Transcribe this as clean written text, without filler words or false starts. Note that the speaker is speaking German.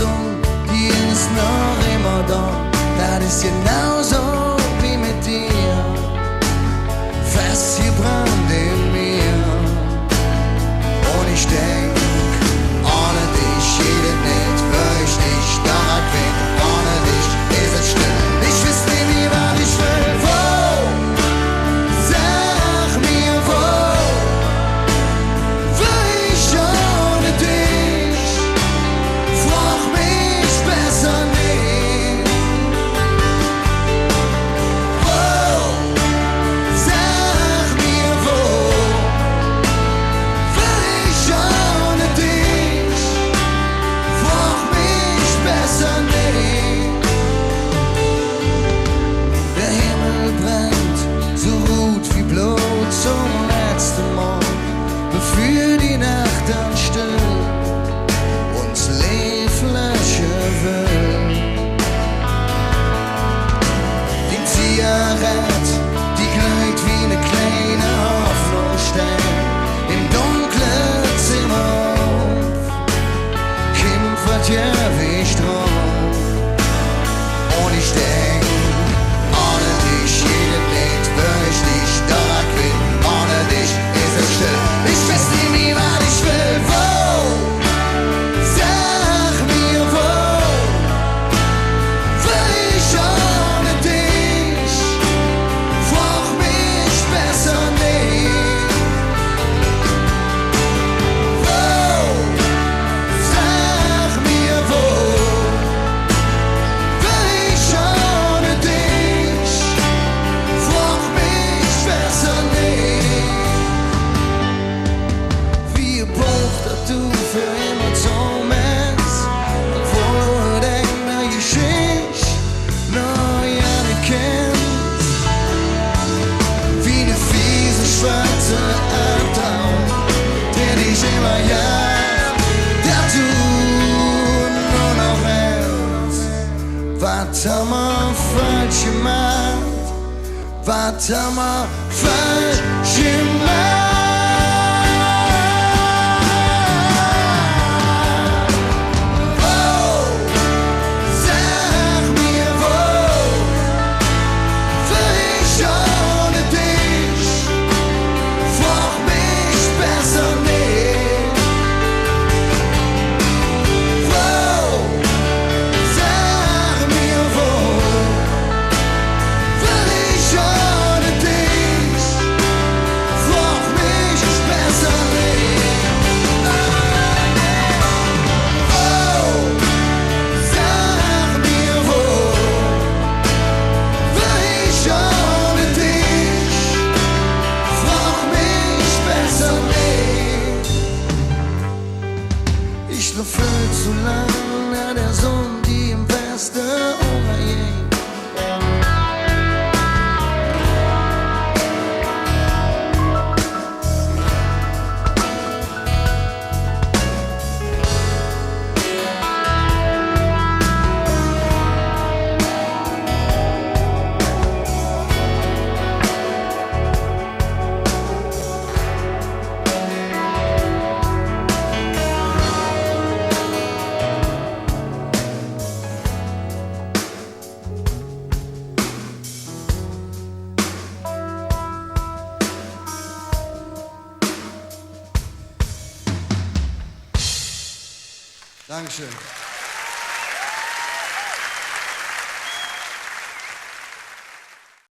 Sonne, die ist noch immer da. Das ist genauso wie mit dir, festgebrannt in mir. Und ich denk, ohne dich geht es nicht, weil ich dich stark bin. Ohne dich ist es still. Ich weiß nicht mehr, was ich will. Wo? Sag mir wo. Will ich ohne dich? Frag mich besser nicht. Wo? Sag mir wo. Will ich ohne dich? Frag mich besser nicht. Der Himmel brennt so rot wie Blut zum letzten Mal, bevor die Nacht dann still uns Leben löschen will. Die Zigarette, die glüht wie eine kleine Hoffnungsstern im dunklen Zimmer auf. Kämpft ja wie Strom. Und ich denk, ohne dich geht es nicht, weil ich dich stark bin. Ohne dich ist es still. Ich weiß nicht mehr, was ich will. Wo? Sag mir wo. Will ich ohne dich? Frag mich besser nicht. Wo? Sag mir wo. Will ich ohne dich? Frag mich besser nicht. Wie braucht du für immer Thomas? Obwohl du deine Geschichte noch ja nicht kennst. Wie eine fiese schwarze Albtraum, der dich immer jagt, der du nur noch hältst. Was haben wir falsch gemacht? Was haben wir falsch gemacht? Oh, sag mir wo. Will ich ohne dich? Frag mich besser nicht. Wo? Sag mir wo. Will ich ohne dich? Frag mich besser nicht. Oh, sag mir wo. Will ich ohne dich? Frag mich besser nicht. Ich lauf viel zu lang an der Sonne, die im Westen untergeht. Dankeschön.